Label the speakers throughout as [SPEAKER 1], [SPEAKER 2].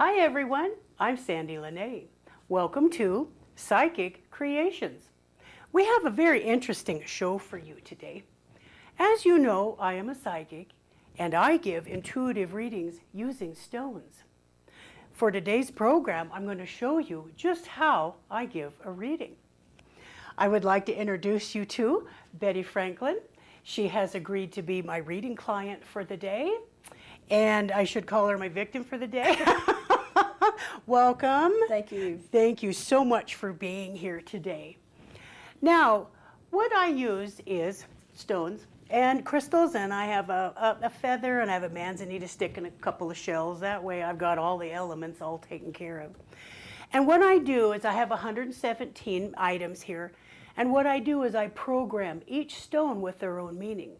[SPEAKER 1] Hi everyone, I'm Sandie La Nae. Welcome to Psychic Creations. We have a very interesting show for you today. As you know, I am a psychic and I give intuitive readings using stones. For today's program, I'm going to show you just how I give a reading. I would like to introduce you to Betty Franklin. She has agreed to be my reading client for the day, and I should call her my victim for the day. Welcome.
[SPEAKER 2] Thank you.
[SPEAKER 1] Thank you so much for being here today. Now, what I use is stones and crystals, and I have a feather, and I have a manzanita stick and a couple of shells. That way I've got all the elements all taken care of. And what I do is I have 117 items here, and what I do is I program each stone with their own meaning.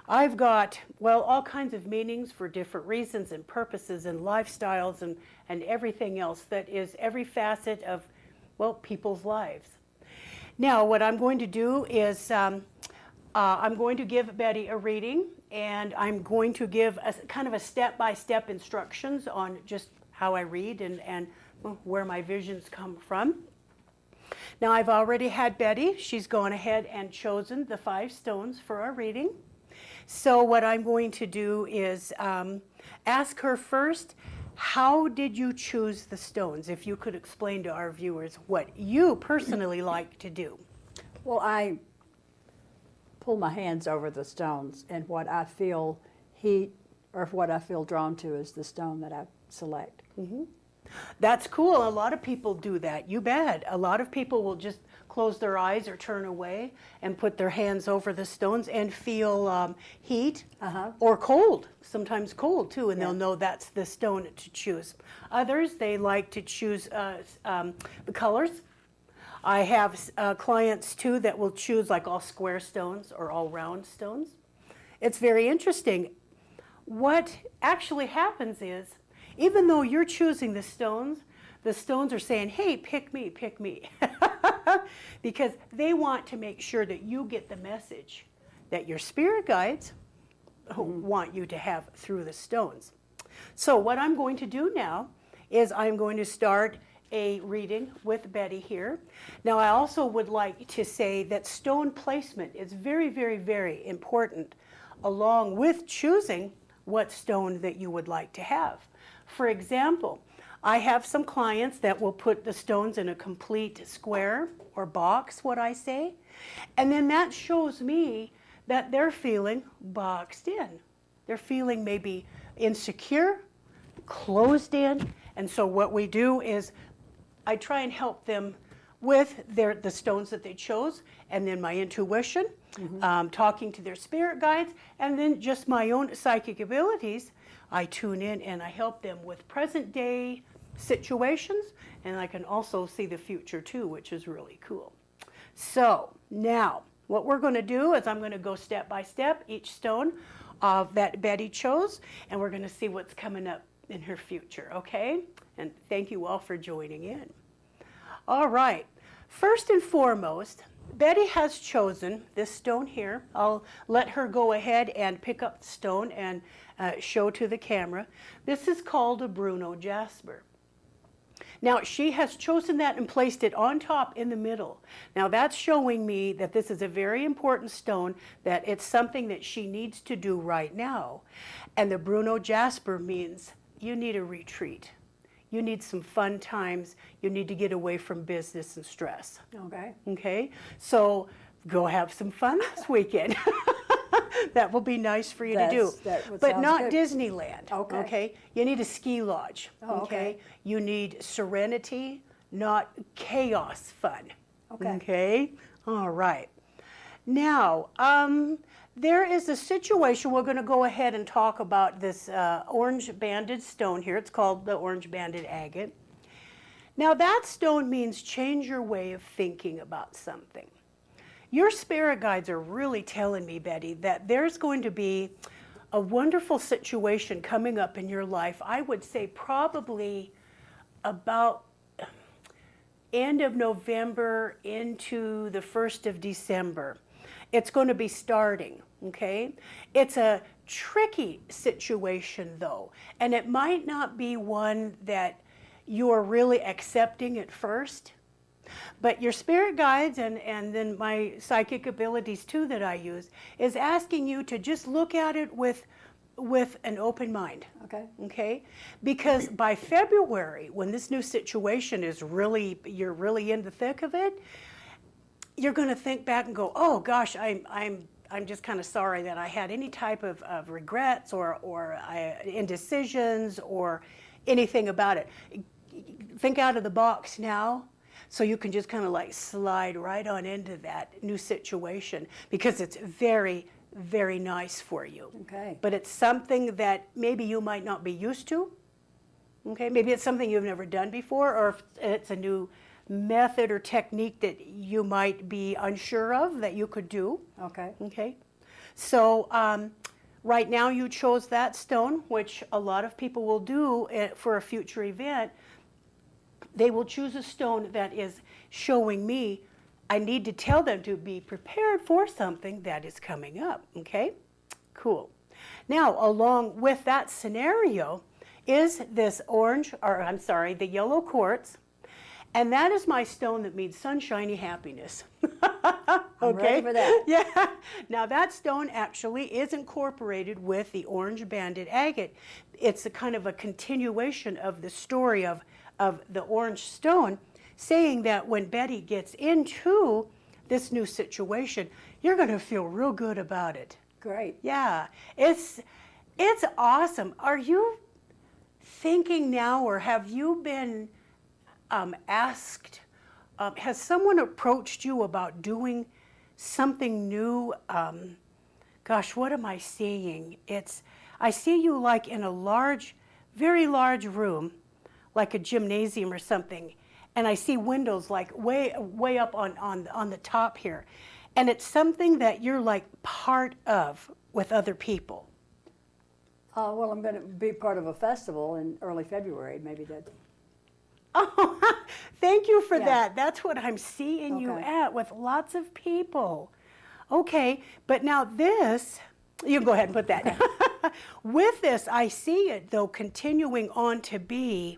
[SPEAKER 1] I've got, well, all kinds of meanings for different reasons and purposes and lifestyles and everything else that is every facet of, well, people's lives. Now, what I'm going to do is I'm going to give Betty a reading, and I'm going to give a kind of a step-by-step instructions on just how I read and where my visions come from. Now, I've already had Betty. She's gone ahead and chosen the 5 stones for our reading. So what I'm going to do is ask her first, how did you choose the stones? If you could explain to our viewers what you personally like to do.
[SPEAKER 2] Well, I pull my hands over the stones, and what I feel heat or what I feel drawn to is the stone that I select.
[SPEAKER 1] Mm-hmm. That's cool. A lot of people do that. You bet. A lot of people will just close their eyes or turn away and put their hands over the stones and feel heat or cold, sometimes cold too, and they'll know that's the stone to choose. Others, they like to choose the colors. I have clients too that will choose like all square stones or all round stones. It's very interesting. What actually happens is, even though you're choosing the stones are saying, hey, pick me, because they want to make sure that you get the message that your spirit guides want you to have through the stones. So what I'm going to do now is I'm going to start a reading with Betty here. Now, I also would like to say that stone placement is very, very, very important, along with choosing what stone that you would like to have. For example, I have some clients that will put the stones in a complete square or box, what I say, and then that shows me that they're feeling boxed in. They're feeling maybe insecure, closed in, and so what we do is I try and help them with the stones that they chose, and then my intuition, talking to their spirit guides, and then just my own psychic abilities. I tune in and I help them with present day situations, and I can also see the future too, which is really cool. So now what we're going to do is I'm going to go step by step each stone that Betty chose, and we're going to see what's coming up in her future, okay? And thank you all for joining in. All right, first and foremost, Betty has chosen this stone here. I'll let her go ahead and pick up the stone and show to the camera. This is called a Bruno Jasper. Now, she has chosen that and placed it on top in the middle. Now, that's showing me that this is a very important stone, that it's something that she needs to do right now. And the Bruno Jasper means you need a retreat. You need some fun times. You need to get away from business and stress.
[SPEAKER 2] Okay.
[SPEAKER 1] Okay? So go have some fun this weekend. That will be nice for you to do. But not
[SPEAKER 2] good.
[SPEAKER 1] Disneyland.
[SPEAKER 2] Okay.
[SPEAKER 1] Okay? You need a ski lodge.
[SPEAKER 2] Oh, okay.
[SPEAKER 1] You need serenity, not chaos fun.
[SPEAKER 2] Okay.
[SPEAKER 1] Okay? All right. Now, there is a situation. We're going to go ahead and talk about this orange banded stone here. It's called the orange banded agate. Now, that stone means change your way of thinking about something. Your spirit guides are really telling me, Betty, that there's going to be a wonderful situation coming up in your life. I would say probably about end of November into the 1st of December. It's going to be starting, okay? It's a tricky situation, though, and it might not be one that you're really accepting at first. But your spirit guides and then my psychic abilities too that I use is asking you to just look at it with an open mind.
[SPEAKER 2] Okay.
[SPEAKER 1] Okay? Because by February, when this new situation is you're really in the thick of it, you're going to think back and go, oh gosh, I'm just kind of sorry that I had any type of regrets or indecisions or anything about it. Think out of the box now. So you can just kind of like slide right on into that new situation because it's very, very nice for you.
[SPEAKER 2] Okay.
[SPEAKER 1] But it's something that maybe you might not be used to. Okay, maybe it's something you've never done before, or if it's a new method or technique that you might be unsure of that you could do.
[SPEAKER 2] Okay.
[SPEAKER 1] Okay. So right now you chose that stone, which a lot of people will do for a future event. They will choose a stone that is showing me I need to tell them to be prepared for something that is coming up, okay? Cool. Now, along with that scenario is this the yellow quartz, and that is my stone that means sunshiny happiness.
[SPEAKER 2] I'm ready for that.
[SPEAKER 1] Yeah. Now, that stone actually is incorporated with the orange banded agate. It's a kind of a continuation of the story of the orange stone, saying that when Betty gets into this new situation, you're going to feel real good about it.
[SPEAKER 2] Great.
[SPEAKER 1] Yeah, it's awesome. Are you thinking now, or have you been asked, has someone approached you about doing something new? Gosh, what am I seeing? I see you like in a large, very large room, like a gymnasium or something, and I see windows like way up on the top here, and it's something that you're like part of with other people.
[SPEAKER 2] Well, I'm going to be part of a festival in early February. Maybe that.
[SPEAKER 1] Oh, thank you for
[SPEAKER 2] Yeah.
[SPEAKER 1] that. That's what I'm seeing you
[SPEAKER 2] Okay.
[SPEAKER 1] at, with lots of people. Okay, but now this, you can go ahead and put that.
[SPEAKER 2] Okay.
[SPEAKER 1] With this, I see it though continuing on to be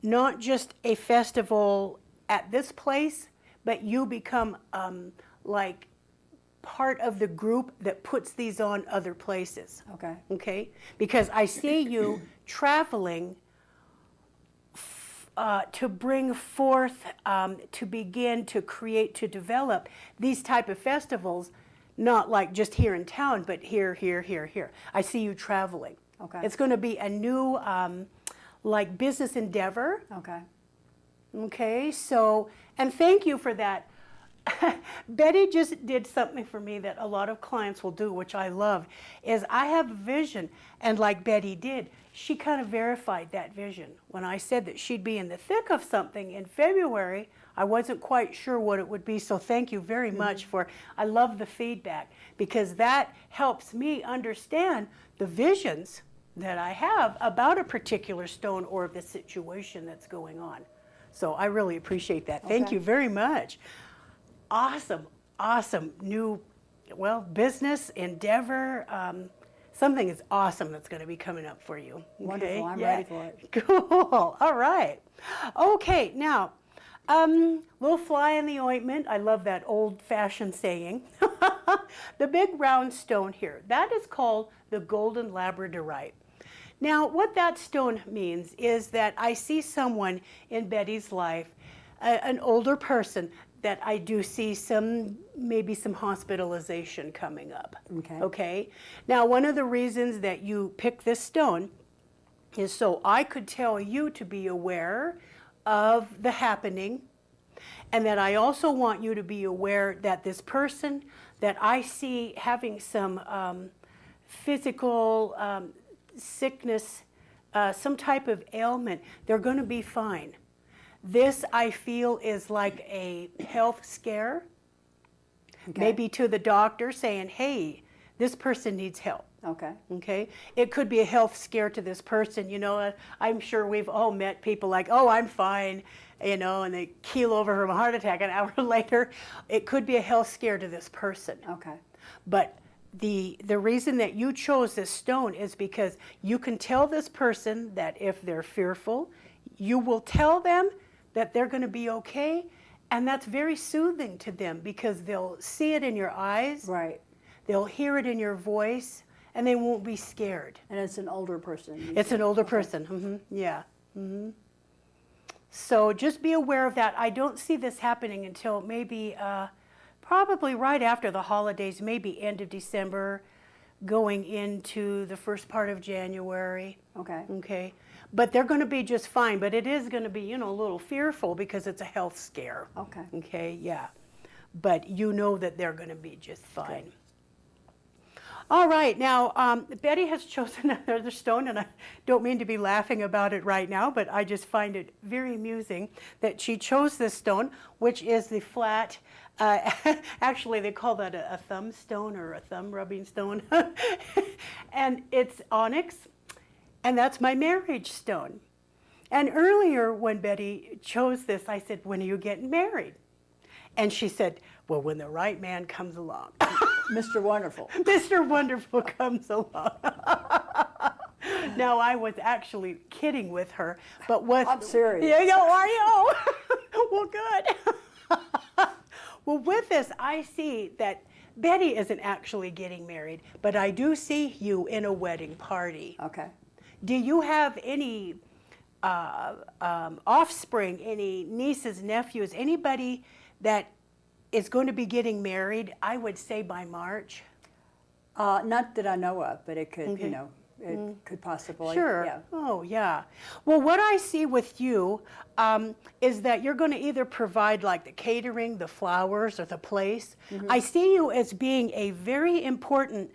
[SPEAKER 1] not just a festival at this place, but you become like part of the group that puts these on other places.
[SPEAKER 2] Okay.
[SPEAKER 1] Okay? Because I see you traveling to bring forth, to begin to create, to develop these type of festivals, not like just here in town, but here. I see you traveling.
[SPEAKER 2] Okay.
[SPEAKER 1] It's going to be a new like business endeavor.
[SPEAKER 2] Okay.
[SPEAKER 1] Okay, so, and thank you for that. Betty just did something for me that a lot of clients will do, which I love, is I have a vision, and like Betty did, she kind of verified that vision. When I said that she'd be in the thick of something in February, I wasn't quite sure what it would be, so thank you very much I love the feedback, because that helps me understand the visions that I have about a particular stone or the situation that's going on. So I really appreciate that. Thank
[SPEAKER 2] Okay.
[SPEAKER 1] you very much. Awesome new, business endeavor. Something is awesome that's going to be coming up for you. Okay?
[SPEAKER 2] Wonderful. I'm ready for it.
[SPEAKER 1] Cool. All right. Okay, now, little fly in the ointment. I love that old-fashioned saying. The big round stone here, that is called the golden labradorite. Now, what that stone means is that I see someone in Betty's life, an older person, that I do see maybe some hospitalization coming up.
[SPEAKER 2] Okay.
[SPEAKER 1] Okay? Now, one of the reasons that you pick this stone is so I could tell you to be aware of the happening, and that I also want you to be aware that this person that I see having some physical sickness, some type of ailment, they're going to be fine. This, I feel, is like a health scare,
[SPEAKER 2] Okay.
[SPEAKER 1] maybe to the doctor saying, hey, this person needs help.
[SPEAKER 2] Okay.
[SPEAKER 1] Okay? It could be a health scare to this person. You know, I'm sure we've all met people like, oh, I'm fine. you know, and they keel over from a heart attack an hour later. It could be a health scare to this person.
[SPEAKER 2] Okay.
[SPEAKER 1] But the reason that you chose this stone is because you can tell this person that if they're fearful, you will tell them that they're going to be okay, and that's very soothing to them because they'll see it in your eyes,
[SPEAKER 2] Right.
[SPEAKER 1] they'll hear it in your voice, and they won't be scared.
[SPEAKER 2] And it's an older person. you
[SPEAKER 1] It's
[SPEAKER 2] said.
[SPEAKER 1] an older
[SPEAKER 2] Okay.
[SPEAKER 1] person. Yeah. So just be aware of that. I don't see this happening until maybe probably right after the holidays, maybe end of December, going into the first part of January.
[SPEAKER 2] Okay.
[SPEAKER 1] Okay. But they're going to be just fine. But it is going to be, you know, a little fearful because it's a health scare.
[SPEAKER 2] Okay.
[SPEAKER 1] Okay. Yeah. But you know that they're going to be just fine. All right, now Betty has chosen another stone, and I don't mean to be laughing about it right now, but I just find it very amusing that she chose this stone, which is the flat, actually they call that a thumb stone or a thumb rubbing stone, and it's onyx, and that's my marriage stone. And earlier when Betty chose this, I said, when are you getting married? And she said, well, when the right man comes along.
[SPEAKER 2] Mr. Wonderful.
[SPEAKER 1] Mr. Wonderful comes along. Now, I was actually kidding with her, but what?
[SPEAKER 2] I'm serious.
[SPEAKER 1] Yeah, are you? Well, good. Well, with this, I see that Betty isn't actually getting married, but I do see you in a wedding party.
[SPEAKER 2] Okay.
[SPEAKER 1] Do you have any offspring, any nieces, nephews, anybody that is going to be getting married, I would say by March?
[SPEAKER 2] Not that I know of, but it could,
[SPEAKER 1] Okay.
[SPEAKER 2] you know, it could possibly.
[SPEAKER 1] Sure.
[SPEAKER 2] Yeah.
[SPEAKER 1] Oh, yeah. Well, what I see with you is that you're going to either provide like the catering, the flowers, or the place. I see you as being a very important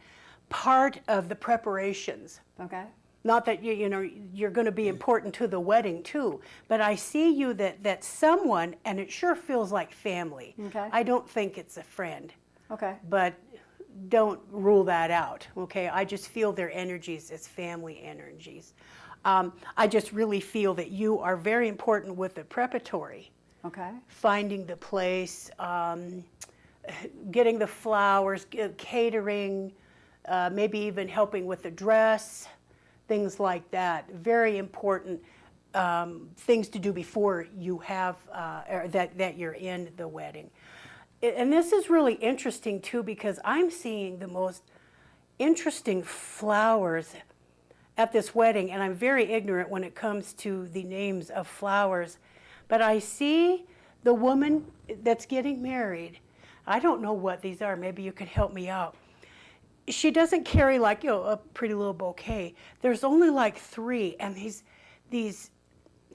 [SPEAKER 1] part of the preparations.
[SPEAKER 2] Okay.
[SPEAKER 1] Not that you know you're going to be important to the wedding too, but I see you that someone, and it sure feels like family.
[SPEAKER 2] Okay.
[SPEAKER 1] I don't think it's a friend,
[SPEAKER 2] Okay.
[SPEAKER 1] but don't rule that out. Okay, I just feel their energies as family energies. I just really feel that you are very important with the preparatory,
[SPEAKER 2] Okay.
[SPEAKER 1] finding the place, getting the flowers, catering, maybe even helping with the dress. Things like that. Very important things to do before you have or that you're in the wedding. And this is really interesting too because I'm seeing the most interesting flowers at this wedding, and I'm very ignorant when it comes to the names of flowers. But I see the woman that's getting married. I don't know what these are. Maybe you could help me out. She doesn't carry like, you know, a pretty little bouquet. There's only like 3, and these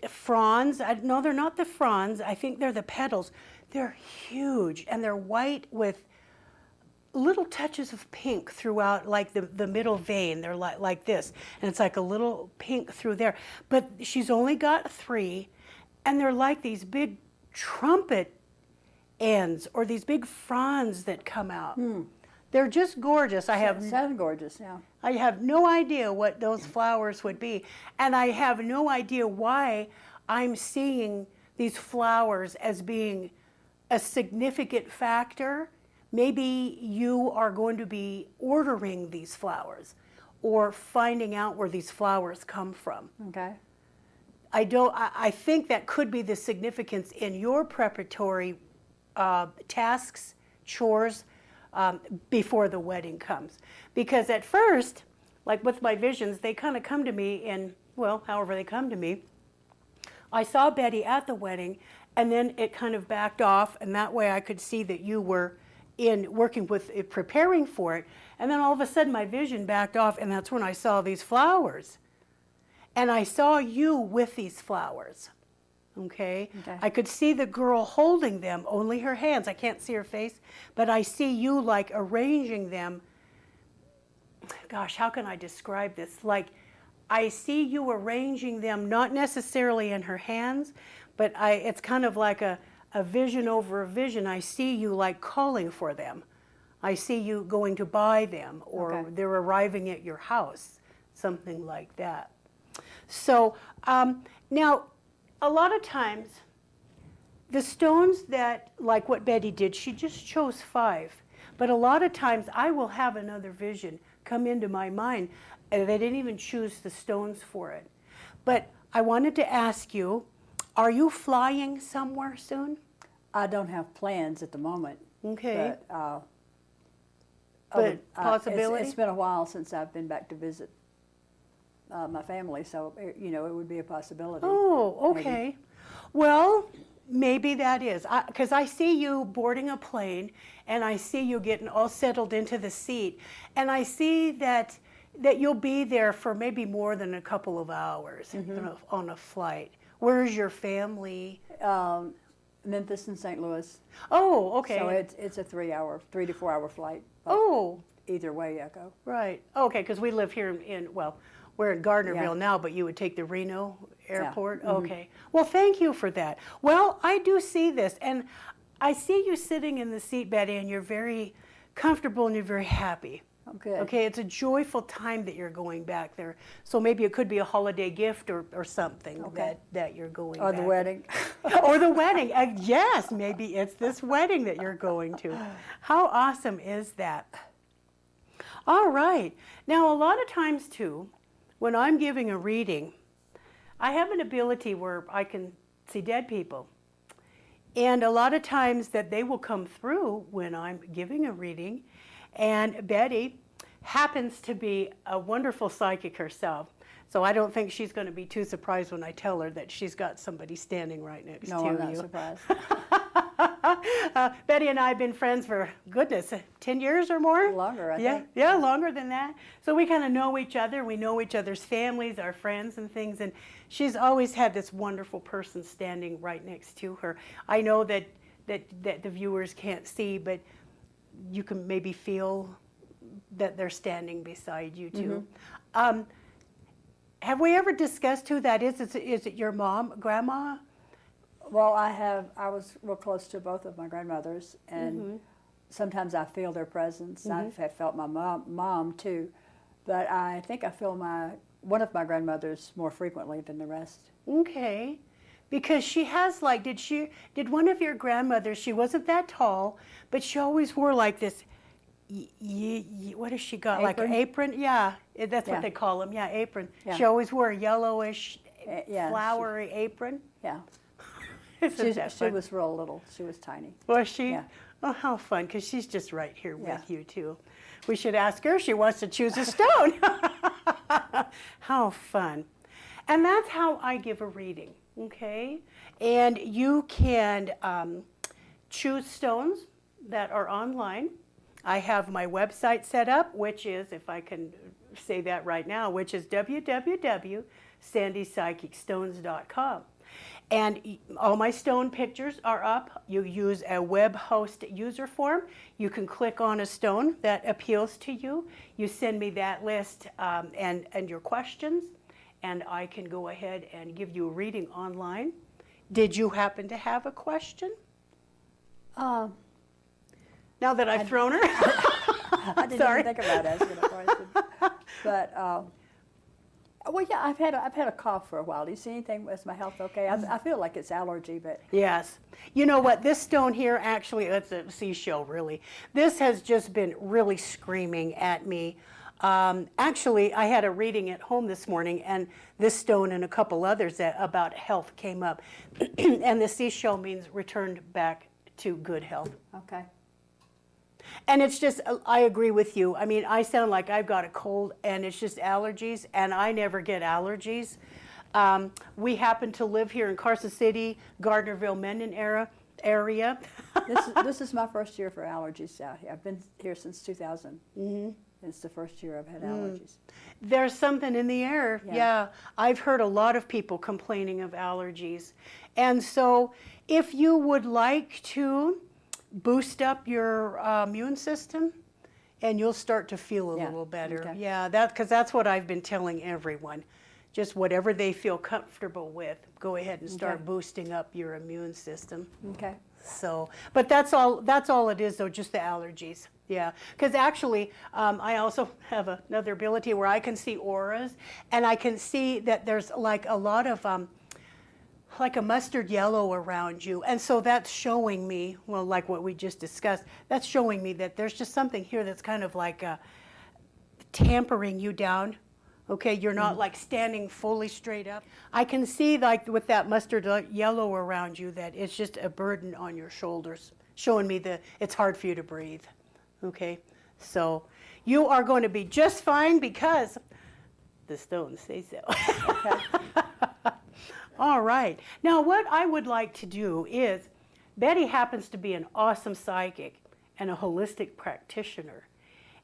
[SPEAKER 1] fronds, no, they're not the fronds. I think they're the petals. They're huge, and they're white with little touches of pink throughout, like the middle vein. They're like this, and it's like a little pink through there. But she's only got 3, and they're like these big trumpet ends or these big fronds that come out. They're just gorgeous.
[SPEAKER 2] Sounds gorgeous, yeah.
[SPEAKER 1] I have no idea what those flowers would be, and I have no idea why I'm seeing these flowers as being a significant factor. Maybe you are going to be ordering these flowers or finding out where these flowers come from.
[SPEAKER 2] Okay.
[SPEAKER 1] I think that could be the significance in your preparatory tasks, chores, before the wedding comes. Because at first, like with my visions, they kind of come to me in, well, however they come to me. I saw Betty at the wedding, and then it kind of backed off, and that way I could see that you were in working with it, preparing for it. And then all of a sudden my vision backed off, and that's when I saw these flowers. And I saw you with these flowers. Okay? I could see the girl holding them, only her hands. I can't see her face, but I see you like arranging them. Gosh, how can I describe this? Like, I see you arranging them, not necessarily in her hands, but it's kind of like a vision over a vision. I see you like calling for them. I see you going to buy them, or they're arriving at your house, something like that. So now, a lot of times the stones that, like what Betty did, she just chose 5. But a lot of times I will have another vision come into my mind, and they didn't even choose the stones for it. But I wanted to ask you, are you flying somewhere soon?
[SPEAKER 2] I don't have plans at the moment.
[SPEAKER 1] Okay.
[SPEAKER 2] But
[SPEAKER 1] possibility?
[SPEAKER 2] It's been a while since I've been back to visit my family, so it would be a possibility.
[SPEAKER 1] Oh, okay.
[SPEAKER 2] Maybe.
[SPEAKER 1] Well, maybe that is. Because I see you boarding a plane, and I see you getting all settled into the seat, and I see that you'll be there for maybe more than a couple of hours on a flight. Where's your family?
[SPEAKER 2] Memphis and St. Louis.
[SPEAKER 1] Oh, okay.
[SPEAKER 2] So it's a 3 to 4 hour flight.
[SPEAKER 1] Oh,
[SPEAKER 2] Either way I go.
[SPEAKER 1] right. Okay, because we live here we're in Gardnerville
[SPEAKER 2] Yeah.
[SPEAKER 1] now, but you would take the Reno airport?
[SPEAKER 2] Mhm.
[SPEAKER 1] Okay. Well, thank you for that. Well, I do see this, and I see you sitting in the seat, Betty, and you're very comfortable and you're very happy.
[SPEAKER 2] Oh, good.
[SPEAKER 1] Okay, it's a joyful time that you're going back there. So maybe it could be a holiday gift or something
[SPEAKER 2] Okay.
[SPEAKER 1] that you're going
[SPEAKER 2] Or
[SPEAKER 1] back.
[SPEAKER 2] the wedding.
[SPEAKER 1] Or the wedding. Yes, maybe it's this wedding that you're going to. How awesome is that? All right. Now, a lot of times, too, when I'm giving a reading, I have an ability where I can see dead people. And a lot of times that they will come through when I'm giving a reading. And Betty happens to be a wonderful psychic herself. So I don't think she's going to be too surprised when I tell her that she's got somebody standing right next
[SPEAKER 2] No,
[SPEAKER 1] to
[SPEAKER 2] I'm
[SPEAKER 1] you.
[SPEAKER 2] not surprised.
[SPEAKER 1] Betty and I have been friends for, goodness, 10 years or more?
[SPEAKER 2] Longer, I
[SPEAKER 1] Yeah,
[SPEAKER 2] think.
[SPEAKER 1] yeah, longer than that. So we kind of know each other. We know each other's families, our friends and things. And she's always had this wonderful person standing right next to her. I know that the viewers can't see, but you can maybe feel that they're standing beside you too. Have we ever discussed who that is? Is it your mom, grandma?
[SPEAKER 2] Well, I was real close to both of my grandmothers, and sometimes I feel their presence. I've felt my mom too, but I think I feel one of my grandmothers more frequently than the rest.
[SPEAKER 1] Okay. Because she has did one of your grandmothers, she wasn't that tall, but she always wore like this, what has she got? Like an apron? Yeah, that's what
[SPEAKER 2] Yeah.
[SPEAKER 1] they call them. Yeah, apron.
[SPEAKER 2] Yeah.
[SPEAKER 1] She always wore a yellowish,
[SPEAKER 2] Yeah,
[SPEAKER 1] flowery apron.
[SPEAKER 2] Yeah.
[SPEAKER 1] Isn't that
[SPEAKER 2] She
[SPEAKER 1] fun?
[SPEAKER 2] was real little. She was tiny.
[SPEAKER 1] Was she?
[SPEAKER 2] Yeah.
[SPEAKER 1] Oh, how fun, because she's just right here
[SPEAKER 2] Yeah.
[SPEAKER 1] with you, too. We should ask her if she wants to choose a stone. How fun. And that's how I give a reading, okay? And you can choose stones that are online. I have my website set up, which is, if I can say that right now, which is www.sandiepsychicstones.com. And all my stone pictures are up. You use a web host user form. You can click on a stone that appeals to you. You send me that list and your questions, and I can go ahead and give you a reading online. Did you happen to have a question? Now that I've thrown her?
[SPEAKER 2] I didn't
[SPEAKER 1] Sorry.
[SPEAKER 2] even think about asking a question. But well, yeah, I've had a cough for a while. Do you see anything? Is my health okay? I feel like it's allergy, but
[SPEAKER 1] Yes. You know what? This stone here, actually, that's a seashell, really. This has just been really screaming at me. Actually, I had a reading at home this morning, and this stone and a couple others about health came up. And the seashell means returned back to good health.
[SPEAKER 2] okay.
[SPEAKER 1] And it's just, I agree with you. I mean, I sound like I've got a cold, and it's just allergies, and I never get allergies. We happen to live here in Carson City, Gardnerville, Mendon area.
[SPEAKER 2] This is my first year for allergies out here. I've been here since 2000. It's the first year I've had allergies.
[SPEAKER 1] There's something in the air. Yeah. I've heard a lot of people complaining of allergies. And so if you would like to boost up your immune system, and you'll start to feel a little better.
[SPEAKER 2] Okay.
[SPEAKER 1] Yeah, because that's what I've been telling everyone. Just whatever they feel comfortable with, go ahead and start
[SPEAKER 2] Okay.
[SPEAKER 1] boosting up your immune system.
[SPEAKER 2] Okay.
[SPEAKER 1] So, but that's all it is, though, just the allergies. Yeah, because actually, I also have another ability where I can see auras, and I can see that there's like a lot of, like a mustard yellow around you. And so that's showing me, well, like what we just discussed, that's showing me that there's just something here that's kind of like tampering you down. Okay, you're not like standing fully straight up. I can see like with that mustard yellow around you that it's just a burden on your shoulders, showing me that it's hard for you to breathe. Okay, so you are going to be just fine because the stones say so. All right. Now what I would like to do is, Betty happens to be an awesome psychic and a holistic practitioner.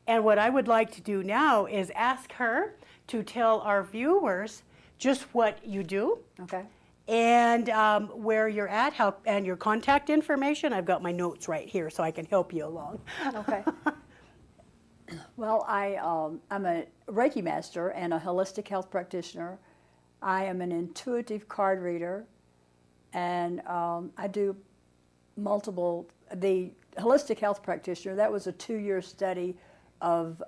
[SPEAKER 1] And what I would like to do now is ask her to tell our viewers just what you do.
[SPEAKER 2] Okay.
[SPEAKER 1] And where you're at, and your contact information. I've got my notes right here so I can help you along.
[SPEAKER 2] Okay. Well, I'm a Reiki master and a holistic health practitioner. I am an intuitive card reader, and I do the holistic health practitioner, that was a 2-year study of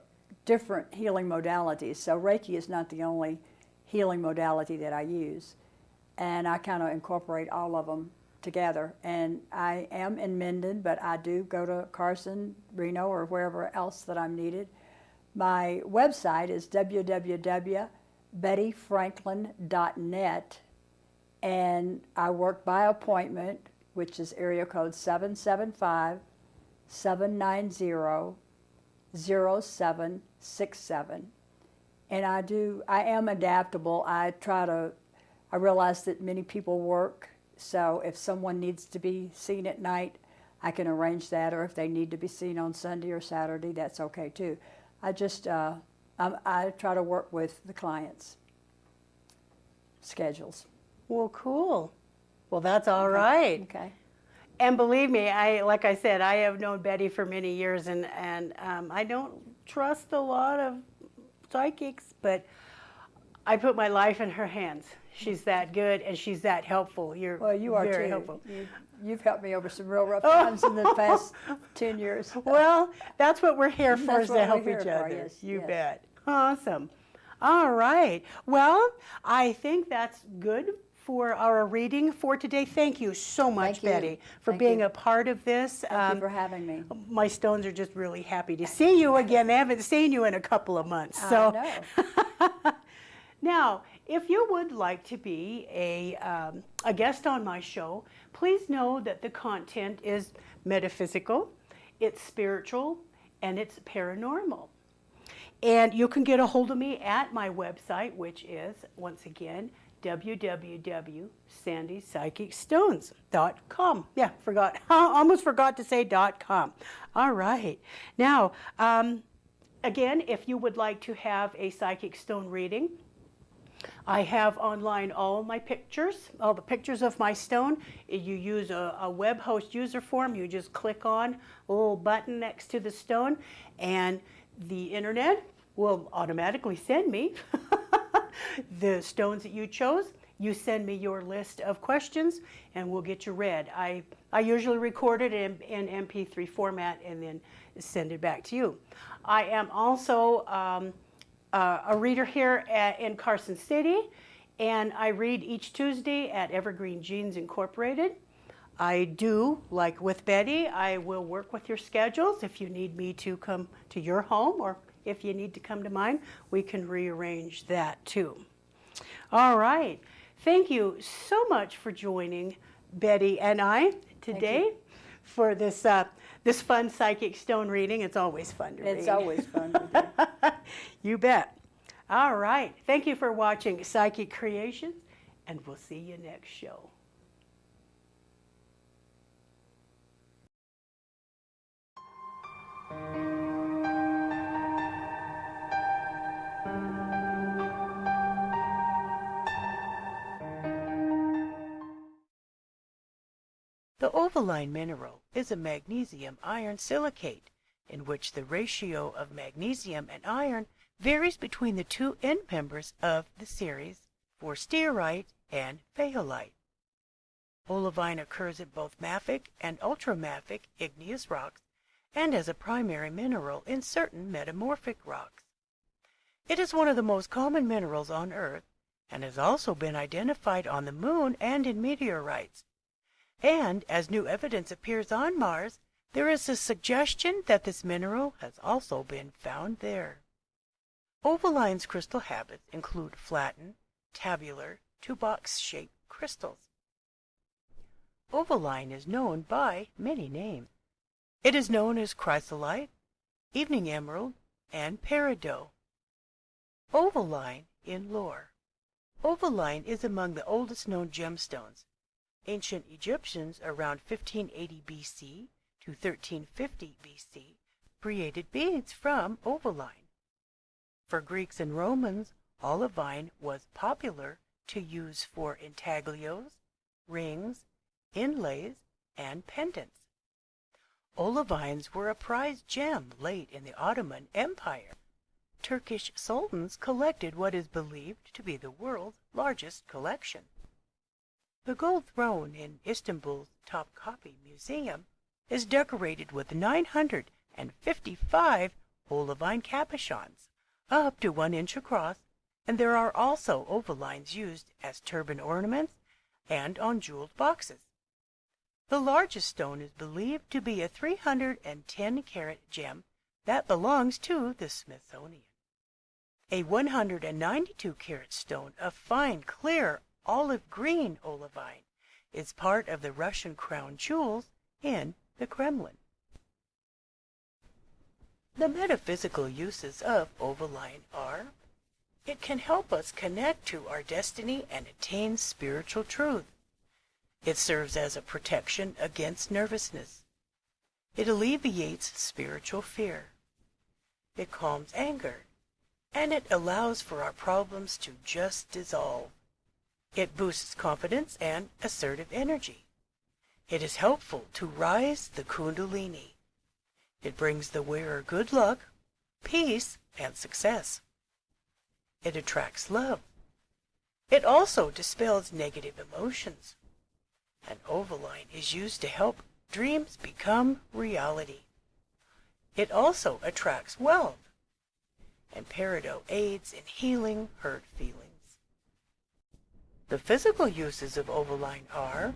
[SPEAKER 2] different healing modalities. So Reiki is not the only healing modality that I use. And I kind of incorporate all of them together. And I am in Minden, but I do go to Carson, Reno, or wherever else that I'm needed. My website is www.bettyfranklin.net, and I work by appointment, which is area code 775-790-0767. And I am adaptable. I realize that many people work, so if someone needs to be seen at night, I can arrange that, or if they need to be seen on Sunday or Saturday, that's okay too. I try to work with the clients' schedules.
[SPEAKER 1] Well, cool. Well, that's all right.
[SPEAKER 2] Okay.
[SPEAKER 1] And believe me, like I said, I have known Betty for many years, and I don't trust a lot of psychics, but I put my life in her hands. She's that good, and she's that helpful. You are
[SPEAKER 2] very
[SPEAKER 1] too. Helpful.
[SPEAKER 2] You've helped me over some real rough times in the past 10 years.
[SPEAKER 1] Well, that's what we're here for, is to help each
[SPEAKER 2] for,
[SPEAKER 1] other.
[SPEAKER 2] yes,
[SPEAKER 1] You
[SPEAKER 2] yes.
[SPEAKER 1] bet. Awesome. All right. Well, I think that's good for our reading for today. Thank you so much,
[SPEAKER 2] Thank you.
[SPEAKER 1] Betty, for
[SPEAKER 2] Thank
[SPEAKER 1] being
[SPEAKER 2] you.
[SPEAKER 1] a part of this.
[SPEAKER 2] Thank you for having me.
[SPEAKER 1] My stones are just really happy to see you again. They haven't seen you in a couple of months. So.
[SPEAKER 2] I know.
[SPEAKER 1] Now, if you would like to be a guest on my show, please know that the content is metaphysical, it's spiritual, and it's paranormal. And you can get a hold of me at my website, which is, once again, www.sandiepsychicstones.com. Yeah, almost forgot to say .com. All right. Now, again, if you would like to have a psychic stone reading, I have online all the pictures of my stone. You use a web host user form. You just click on a little button next to the stone, and the internet will automatically send me the stones that you chose. You send me your list of questions, and we'll get you read. I usually record it in MP3 format and then send it back to you. I am also a reader here in Carson City, and I read each Tuesday at Evergreen Jeans Incorporated. I do, like with Betty, I will work with your schedules. If you need me to come to your home, or if you need to come to mine, we can rearrange that too. All right. Thank you so much for joining Betty and I today for this fun psychic stone reading. It's always fun to read.
[SPEAKER 2] It's always fun to do.
[SPEAKER 1] You bet. All right. Thank you for watching Psychic Creations, and we'll see you next show. The opaline mineral is a magnesium iron silicate, in which the ratio of magnesium and iron varies between the two end members of the series for stearite and phaolite. Olivine occurs at both mafic and ultramafic igneous rocks and as a primary mineral in certain metamorphic rocks. It is one of the most common minerals on Earth
[SPEAKER 3] and has also been identified on the moon and in meteorites. And as new evidence appears on Mars, there is a suggestion that this mineral has also been found there. Ovaline's crystal habits include flattened, tabular, to box-shaped crystals. Ovaline is known by many names. It is known as chrysolite, evening emerald, and peridot. Ovaline in lore. Ovaline is among the oldest known gemstones. Ancient Egyptians around 1580 BC to 1350 BC created beads from ovaline. For Greeks and Romans, olivine was popular to use for intaglios, rings, inlays, and pendants. Olivines were a prized gem late in the Ottoman Empire. Turkish sultans collected what is believed to be the world's largest collection. The gold throne in Istanbul's Topkapi Museum is decorated with 955 olivine capuchons, up to 1 inch across, and there are also ovalines used as turban ornaments and on jeweled boxes. The largest stone is believed to be a 310-carat gem that belongs to the Smithsonian. A 192-carat stone of fine, clear, olive green olivine is part of the Russian crown jewels in the Kremlin. The metaphysical uses of ovaline are: it can help us connect to our destiny and attain spiritual truth. It serves as a protection against nervousness. It alleviates spiritual fear. It calms anger, and it allows for our problems to just dissolve. It boosts confidence and assertive energy. It is helpful to rise the kundalini. It brings the wearer good luck, peace, and success. It attracts love. It also dispels negative emotions. An ovaline is used to help dreams become reality. It also attracts wealth. And peridot aids in healing hurt feelings. The physical uses of ovaline are: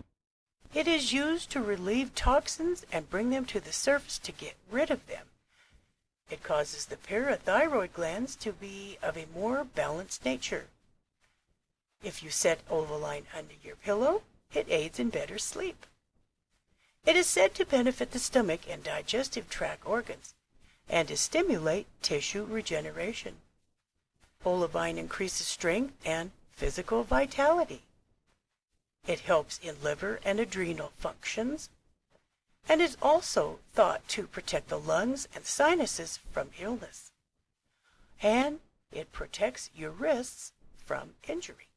[SPEAKER 3] it is used to relieve toxins and bring them to the surface to get rid of them. It causes the parathyroid glands to be of a more balanced nature. If you set ovaline under your pillow, it aids in better sleep. It is said to benefit the stomach and digestive tract organs and to stimulate tissue regeneration. Olivine increases strength and physical vitality. It helps in liver and adrenal functions, and is also thought to protect the lungs and sinuses from illness. And it protects your wrists from injury.